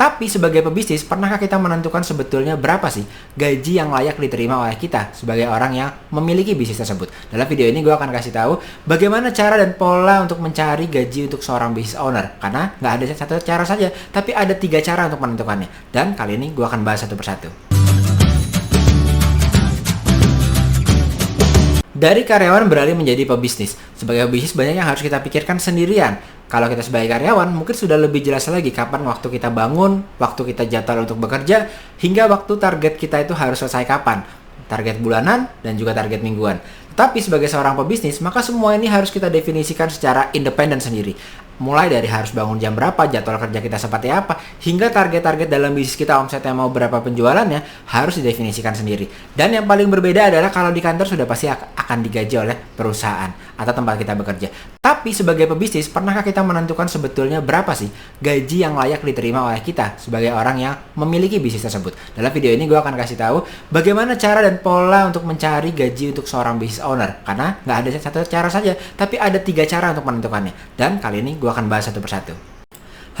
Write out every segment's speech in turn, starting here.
Tapi sebagai pebisnis, pernahkah kita menentukan sebetulnya berapa sih gaji yang layak diterima oleh kita sebagai orang yang memiliki bisnis tersebut? Dalam video ini gue akan kasih tahu bagaimana cara dan pola untuk mencari gaji untuk seorang business owner. Karena nggak ada satu cara saja, tapi ada 3 cara untuk menentukannya. Dan kali ini gue akan bahas satu persatu. Dari karyawan beralih menjadi pebisnis. Sebagai pebisnis banyak yang harus kita pikirkan sendirian. Kalau kita sebagai karyawan mungkin sudah lebih jelas lagi kapan waktu kita bangun, waktu kita jadwal untuk bekerja, hingga waktu target kita itu harus selesai kapan. Target bulanan dan juga target mingguan. Tapi sebagai seorang pebisnis, maka semua ini harus kita definisikan secara independen sendiri. Mulai dari harus bangun jam berapa, jadwal kerja kita seperti apa, hingga target-target dalam bisnis kita, omsetnya mau berapa penjualannya, harus didefinisikan sendiri. Dan yang paling berbeda adalah kalau di kantor sudah pasti akan digaji oleh perusahaan atau tempat kita bekerja. Tapi sebagai pebisnis, pernahkah kita menentukan sebetulnya berapa sih gaji yang layak diterima oleh kita sebagai orang yang memiliki bisnis tersebut? Dalam video ini gue akan kasih tahu bagaimana cara dan pola untuk mencari gaji untuk seorang business owner. Karena nggak ada satu cara saja, tapi ada 3 cara untuk menentukannya. Dan kali ini gue akan bahas satu persatu.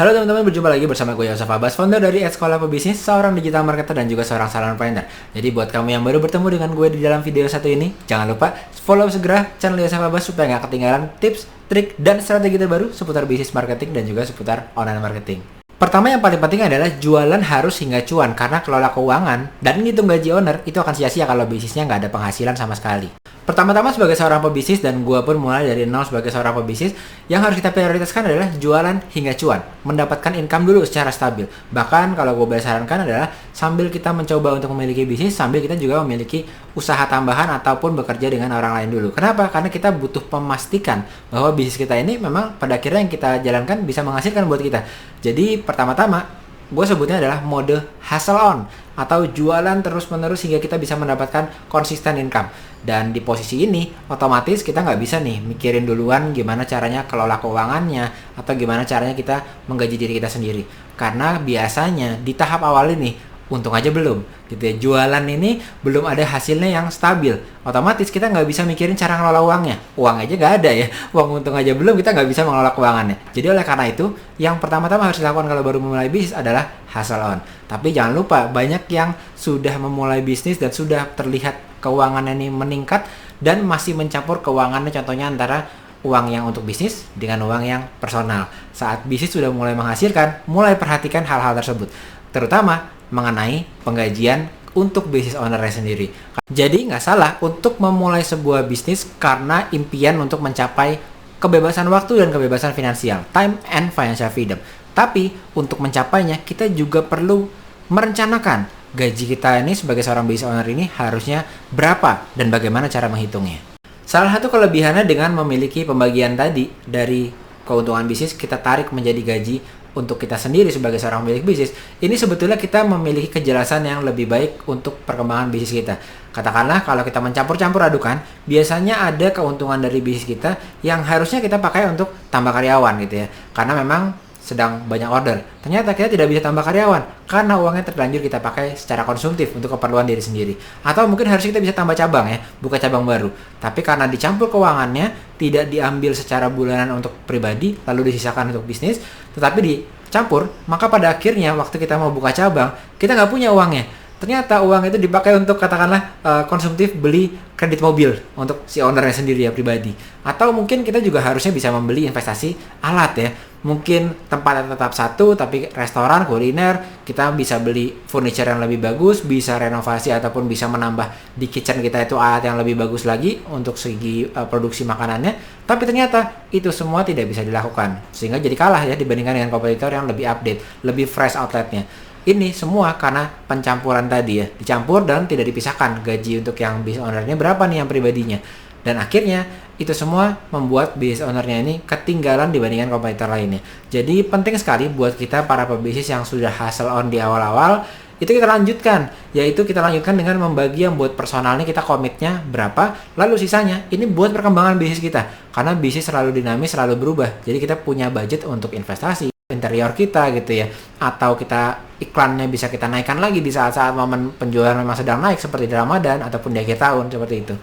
Halo teman-teman, berjumpa lagi bersama gue Yosef Abbas, founder dari Sekolah Pebisnis, seorang digital marketer dan juga seorang salonpreneur. Jadi buat kamu yang baru bertemu dengan gue di dalam video satu ini, jangan lupa follow segera channel Yosef Abbas supaya nggak ketinggalan tips, trik, dan strategi terbaru seputar bisnis marketing dan juga seputar online marketing. Pertama yang paling penting adalah jualan harus hingga cuan, karena kelola keuangan dan ngitung gaji owner itu akan sia-sia kalau bisnisnya nggak ada penghasilan sama sekali. Pertama-tama sebagai seorang pebisnis, dan gue pun mulai dari nol sebagai seorang pebisnis, yang harus kita prioritaskan adalah jualan hingga cuan, mendapatkan income dulu secara stabil. Bahkan kalau gue boleh sarankan adalah sambil kita mencoba untuk memiliki bisnis, sambil kita juga memiliki usaha tambahan ataupun bekerja dengan orang lain dulu. Kenapa? Karena kita butuh memastikan bahwa bisnis kita ini memang pada akhirnya yang kita jalankan bisa menghasilkan buat kita. Jadi pertama-tama gue sebutnya adalah mode hustle on atau jualan terus-menerus hingga kita bisa mendapatkan konsisten income. Dan di posisi ini otomatis kita nggak bisa nih mikirin duluan gimana caranya kelola keuangannya atau gimana caranya kita menggaji diri kita sendiri. Karena biasanya di tahap awal ini untung aja belum gitu ya, jualan ini belum ada hasilnya yang stabil, otomatis kita nggak bisa mikirin cara ngelola uangnya. Uang aja nggak ada ya, uang untung aja belum, kita nggak bisa mengelola keuangannya. Jadi oleh karena itu yang pertama-tama harus dilakukan kalau baru memulai bisnis adalah hustle on. Tapi jangan lupa, banyak yang sudah memulai bisnis dan sudah terlihat keuangannya ini meningkat dan masih mencampur keuangannya, contohnya antara uang yang untuk bisnis dengan uang yang personal. Saat bisnis sudah mulai menghasilkan, mulai perhatikan hal-hal tersebut, terutama mengenai penggajian untuk business owner-nya sendiri. Jadi nggak salah untuk memulai sebuah bisnis karena impian untuk mencapai kebebasan waktu dan kebebasan finansial, time and financial freedom. Tapi untuk mencapainya kita juga perlu merencanakan gaji kita ini sebagai seorang business owner ini harusnya berapa dan bagaimana cara menghitungnya. Salah satu kelebihannya dengan memiliki pembagian tadi dari keuntungan bisnis kita tarik menjadi gaji untuk kita sendiri sebagai seorang pemilik bisnis, ini sebetulnya kita memiliki kejelasan yang lebih baik untuk perkembangan bisnis kita. Katakanlah kalau kita mencampur-campur adukan, biasanya ada keuntungan dari bisnis kita yang harusnya kita pakai untuk tambah karyawan gitu ya. Karena memang sedang banyak order. Ternyata kita tidak bisa tambah karyawan karena uangnya terlanjur kita pakai secara konsumtif untuk keperluan diri sendiri. Atau mungkin harusnya kita bisa tambah cabang ya, buka cabang baru. Tapi karena dicampur keuangannya, tidak diambil secara bulanan untuk pribadi, lalu disisakan untuk bisnis, tetapi dicampur, maka pada akhirnya waktu kita mau buka cabang, kita nggak punya uangnya. Ternyata uang itu dipakai untuk katakanlah konsumtif, beli kredit mobil untuk si ownernya sendiri ya, pribadi. Atau mungkin kita juga harusnya bisa membeli investasi alat ya. Mungkin tempatnya tetap satu tapi restoran, kuliner, kita bisa beli furniture yang lebih bagus, bisa renovasi ataupun bisa menambah di kitchen kita itu alat yang lebih bagus lagi untuk segi produksi makanannya. Tapi ternyata itu semua tidak bisa dilakukan, sehingga jadi kalah ya dibandingkan dengan kompetitor yang lebih update, lebih fresh outletnya. Ini semua karena pencampuran tadi ya, dicampur dan tidak dipisahkan gaji untuk yang business owner-nya berapa nih yang pribadinya. Dan akhirnya itu semua membuat business owner-nya ini ketinggalan dibandingkan kompetitor lainnya. Jadi penting sekali buat kita para pebisnis yang sudah hustle on di awal-awal, itu kita lanjutkan, yaitu kita lanjutkan dengan membagi yang buat personalnya kita komitnya berapa, lalu sisanya ini buat perkembangan bisnis kita. Karena bisnis selalu dinamis, selalu berubah. Jadi kita punya budget untuk investasi interior kita gitu ya, atau kita iklannya bisa kita naikkan lagi di saat-saat momen penjualan memang sedang naik seperti di Ramadan ataupun di akhir tahun seperti itu.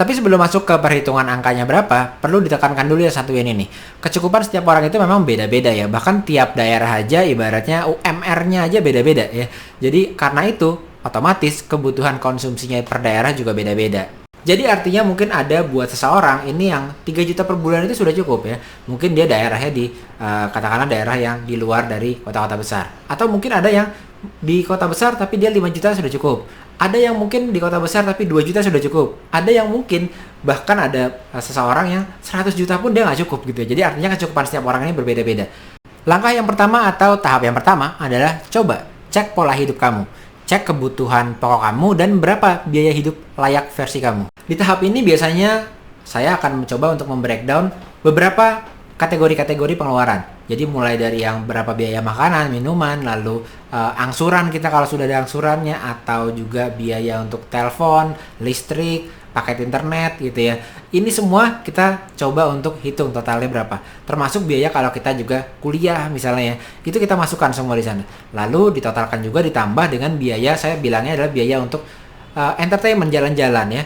Tapi sebelum masuk ke perhitungan angkanya berapa, perlu ditekankan dulu ya satu ini nih. Kecukupan setiap orang itu memang beda-beda ya. Bahkan tiap daerah aja ibaratnya UMR-nya aja beda-beda ya. Jadi karena itu otomatis kebutuhan konsumsinya per daerah juga beda-beda. Jadi artinya mungkin ada buat seseorang ini yang 3 juta per bulan itu sudah cukup ya. Mungkin dia daerahnya di katakanlah daerah yang di luar dari kota-kota besar. Atau mungkin ada yang di kota besar tapi dia 5 juta sudah cukup. Ada yang mungkin di kota besar tapi 2 juta sudah cukup. Ada yang mungkin bahkan ada seseorang yang 100 juta pun dia nggak cukup gitu ya. Jadi artinya kecukupan setiap orang ini berbeda-beda. Langkah yang pertama atau tahap yang pertama adalah coba cek pola hidup kamu. Cek kebutuhan pokok kamu dan berapa biaya hidup layak versi kamu. Di tahap ini biasanya saya akan mencoba untuk membreakdown beberapa kategori-kategori pengeluaran. Jadi mulai dari yang berapa biaya makanan, minuman, lalu angsuran kita kalau sudah ada angsurannya, atau juga biaya untuk telepon, listrik, paket internet gitu ya. Ini semua kita coba untuk hitung totalnya berapa. Termasuk biaya kalau kita juga kuliah misalnya ya. Itu kita masukkan semua di sana. Lalu ditotalkan juga ditambah dengan biaya, saya bilangnya adalah biaya untuk entertainment, jalan-jalan ya.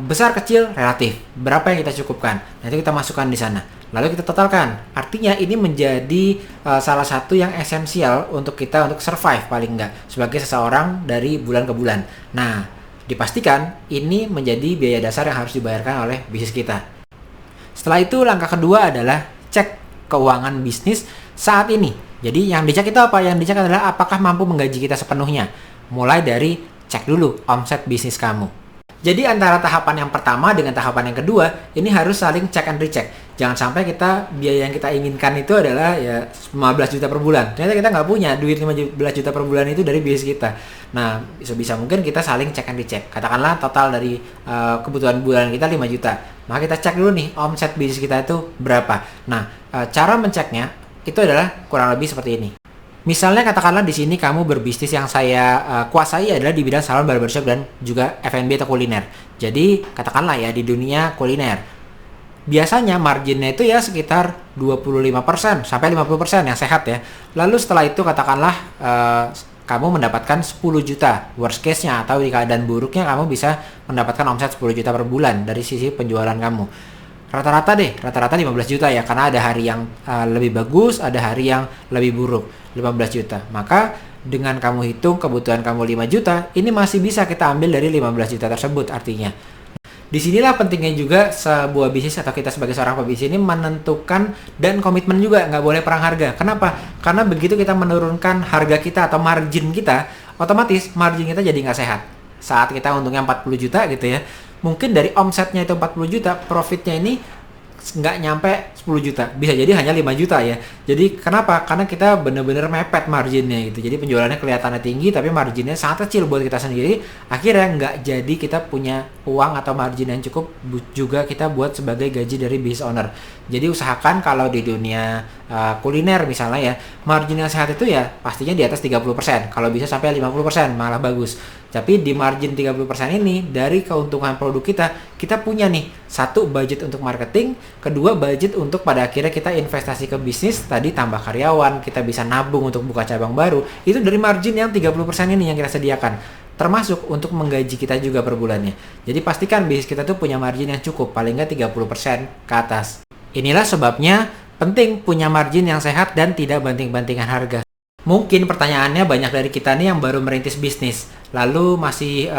Besar kecil relatif. Berapa yang kita cukupkan. Nanti kita masukkan di sana. Lalu kita totalkan. Artinya ini menjadi salah satu yang esensial untuk kita untuk survive paling enggak sebagai seseorang dari bulan ke bulan. Nah, dipastikan ini menjadi biaya dasar yang harus dibayarkan oleh bisnis kita. Setelah itu langkah kedua adalah cek keuangan bisnis saat ini. Jadi yang dicek itu apa? Yang dicek adalah apakah mampu menggaji kita sepenuhnya. Mulai dari cek dulu omset bisnis kamu. Jadi antara tahapan yang pertama dengan tahapan yang kedua, ini harus saling check and recheck. Jangan sampai kita biaya yang kita inginkan itu adalah ya 15 juta per bulan. Ternyata kita nggak punya duit 15 juta per bulan itu dari bisnis kita. Nah, bisa mungkin kita saling check and recheck. Katakanlah total dari kebutuhan bulan kita 5 juta. Maka kita cek dulu nih omset bisnis kita itu berapa. Nah, cara menceknya itu adalah kurang lebih seperti ini. Misalnya katakanlah di sini kamu berbisnis yang saya kuasai adalah di bidang salon barbershop dan juga F&B atau kuliner. Jadi katakanlah ya di dunia kuliner. Biasanya marginnya itu ya sekitar 25% sampai 50% yang sehat ya. Lalu setelah itu katakanlah kamu mendapatkan 10 juta. Worst case-nya atau di keadaan buruknya kamu bisa mendapatkan omset 10 juta per bulan dari sisi penjualan kamu. Rata-rata 15 juta ya, karena ada hari yang lebih bagus, ada hari yang lebih buruk, 15 juta. Maka dengan kamu hitung kebutuhan kamu 5 juta, ini masih bisa kita ambil dari 15 juta tersebut artinya. Disinilah pentingnya juga sebuah bisnis atau kita sebagai seorang pebisnis ini menentukan dan komitmen juga, nggak boleh perang harga. Kenapa? Karena begitu kita menurunkan harga kita atau margin kita, otomatis margin kita jadi nggak sehat. Saat kita untungnya 40 juta gitu ya, mungkin dari omsetnya itu 40 juta, profitnya ini nggak nyampe 10 juta, bisa jadi hanya 5 juta ya. Jadi kenapa? Karena kita bener-bener mepet marginnya gitu. Jadi penjualannya kelihatannya tinggi tapi marginnya sangat kecil buat kita sendiri. Akhirnya nggak jadi kita punya uang atau margin yang cukup juga kita buat sebagai gaji dari business owner. Jadi usahakan kalau di dunia kuliner misalnya ya, margin yang sehat itu ya pastinya di atas 30%. Kalau bisa sampai 50% malah bagus. Tapi di margin 30% ini dari keuntungan produk kita punya nih, satu budget untuk marketing, kedua budget untuk pada akhirnya kita investasi ke bisnis, tadi tambah karyawan, kita bisa nabung untuk buka cabang baru, itu dari margin yang 30% ini yang kita sediakan. Termasuk untuk menggaji kita juga per bulannya. Jadi pastikan bisnis kita tuh punya margin yang cukup, paling nggak 30% ke atas. Inilah sebabnya penting punya margin yang sehat dan tidak banting-bantingan harga. Mungkin pertanyaannya banyak dari kita nih yang baru merintis bisnis, lalu masih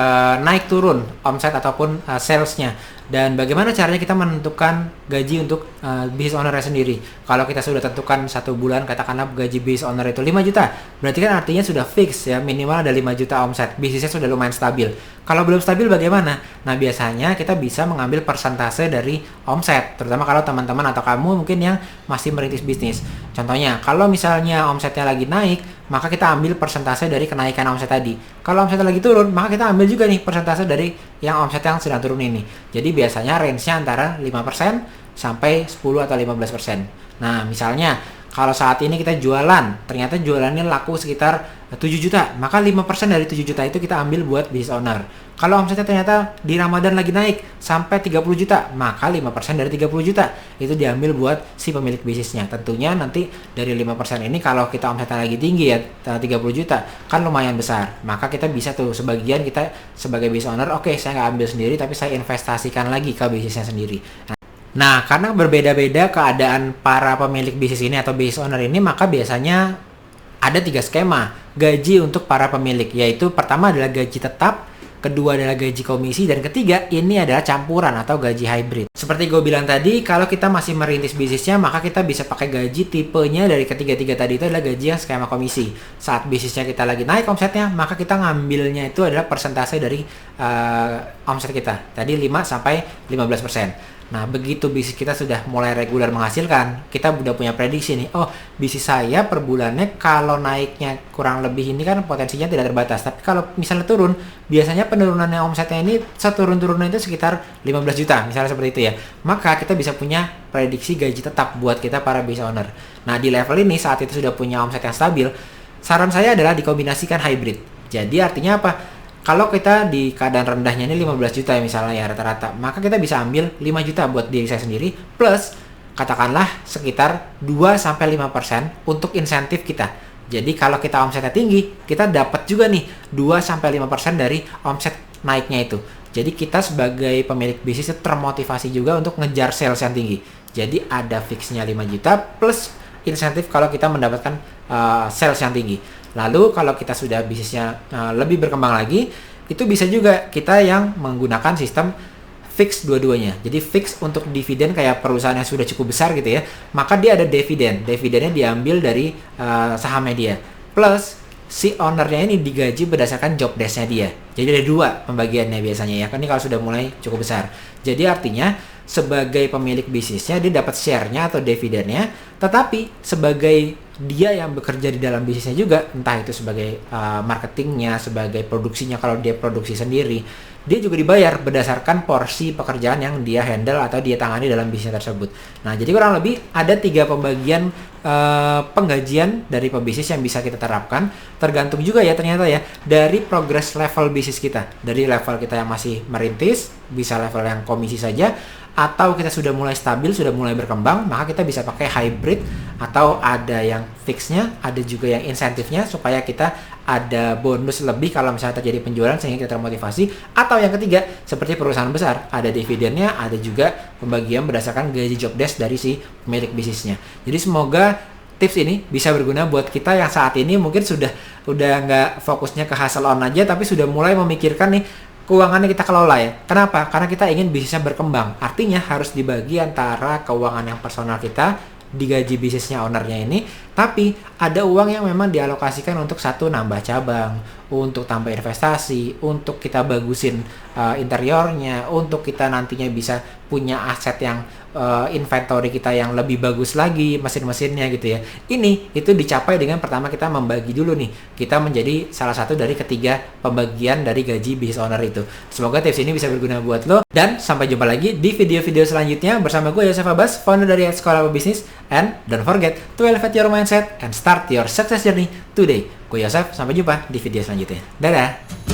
naik turun omset ataupun salesnya. Dan bagaimana caranya kita menentukan gaji untuk business owner sendiri? Kalau kita sudah tentukan satu bulan, katakanlah gaji business owner itu 5 juta, berarti kan artinya sudah fix ya, minimal ada 5 juta omset, bisnisnya sudah lumayan stabil. Kalau belum stabil bagaimana? Nah biasanya kita bisa mengambil persentase dari omset, terutama kalau teman-teman atau kamu mungkin yang masih merintis bisnis. Contohnya, kalau misalnya omsetnya lagi naik, maka kita ambil persentase dari kenaikan omset tadi. Kalau omsetnya lagi turun, maka kita ambil juga nih persentase dari yang omset yang sedang turun ini. Jadi biasanya range-nya antara 5% sampai 10 atau 15%. Nah, misalnya kalau saat ini kita jualan, ternyata jualannya laku sekitar 7 juta, maka 5% dari 7 juta itu kita ambil buat business owner. Kalau omsetnya ternyata di Ramadan lagi naik sampai 30 juta, maka 5% dari 30 juta itu diambil buat si pemilik bisnisnya. Tentunya nanti dari 5% ini kalau kita omsetnya lagi tinggi ya 30 juta, kan lumayan besar. Maka kita bisa tuh sebagian kita sebagai business owner, oke, saya nggak ambil sendiri tapi saya investasikan lagi ke bisnisnya sendiri. Nah, karena berbeda-beda keadaan para pemilik bisnis ini atau business owner ini, maka biasanya ada 3 skema gaji untuk para pemilik, yaitu pertama adalah gaji tetap, kedua adalah gaji komisi, dan ketiga ini adalah campuran atau gaji hybrid. Seperti gue bilang tadi, kalau kita masih merintis bisnisnya, maka kita bisa pakai gaji tipenya dari ketiga-tiga tadi itu adalah gaji yang skema komisi. Saat bisnisnya kita lagi naik omsetnya, maka kita ngambilnya itu adalah persentase dari omset kita. Tadi 5-15%. Nah, begitu bisnis kita sudah mulai reguler menghasilkan, kita udah punya prediksi nih, oh, bisnis saya per bulannya kalau naiknya kurang lebih ini kan potensinya tidak terbatas. Tapi kalau misalnya turun, biasanya penurunannya omsetnya ini seturun-turunnya itu sekitar 15 juta, misalnya seperti itu ya. Maka kita bisa punya prediksi gaji tetap buat kita para business owner. Nah, di level ini saat itu sudah punya omset yang stabil, saran saya adalah dikombinasikan hybrid. Jadi artinya apa? Kalau kita di keadaan rendahnya ini 15 juta misalnya ya rata-rata, maka kita bisa ambil 5 juta buat diri saya sendiri, plus katakanlah sekitar 2-5% untuk insentif kita. Jadi kalau kita omsetnya tinggi, kita dapat juga nih 2-5% dari omset naiknya itu. Jadi kita sebagai pemilik bisnis termotivasi juga untuk ngejar sales yang tinggi. Jadi ada fixnya 5 juta plus insentif kalau kita mendapatkan sales yang tinggi. Lalu kalau kita sudah bisnisnya lebih berkembang lagi, itu bisa juga kita yang menggunakan sistem fix dua-duanya. Jadi fix untuk dividen kayak perusahaan yang sudah cukup besar gitu ya, maka dia ada dividen. Dividennya diambil dari sahamnya dia. Plus si ownernya ini digaji berdasarkan job desk-nya dia. Jadi ada 2 pembagiannya biasanya ya. Kan ini kalau sudah mulai cukup besar. Jadi artinya sebagai pemilik bisnisnya dia dapat share-nya atau dividennya, tetapi sebagai dia yang bekerja di dalam bisnisnya juga, entah itu sebagai marketingnya, sebagai produksinya kalau dia produksi sendiri, dia juga dibayar berdasarkan porsi pekerjaan yang dia handle atau dia tangani dalam bisnis tersebut. Nah, jadi kurang lebih ada 3 pembagian penggajian dari pebisnis yang bisa kita terapkan, tergantung juga ya ternyata ya dari progress level bisnis kita. Dari level kita yang masih merintis, bisa level yang komisi saja, atau kita sudah mulai stabil, sudah mulai berkembang, maka kita bisa pakai hybrid atau ada yang fixnya, ada juga yang insentifnya supaya kita ada bonus lebih kalau misalnya terjadi penjualan sehingga kita termotivasi. Atau yang ketiga, seperti perusahaan besar, ada dividennya, ada juga pembagian berdasarkan gaji job desk dari si pemilik bisnisnya. Jadi semoga tips ini bisa berguna buat kita yang saat ini mungkin sudah nggak fokusnya ke hustle on aja, tapi sudah mulai memikirkan nih keuangannya kita kelola ya. Kenapa? Karena kita ingin bisnisnya berkembang. Artinya harus dibagi antara keuangan yang personal kita, digaji bisnisnya ownernya ini, tapi ada uang yang memang dialokasikan untuk satu nambah cabang, untuk tambah investasi, untuk kita bagusin interiornya, untuk kita nantinya bisa punya aset yang inventory kita yang lebih bagus lagi, mesin-mesinnya gitu ya. Ini itu dicapai dengan pertama kita membagi dulu nih. Kita menjadi salah satu dari ketiga pembagian dari gaji business owner itu. Semoga tips ini bisa berguna buat lo, dan sampai jumpa lagi di video-video selanjutnya bersama gue Yosef Abbas, founder dari Sekolah Bisnis. And don't forget to elevate your mindset and start your success journey today. Gue Yosef, sampai jumpa di video selanjutnya. Dadah!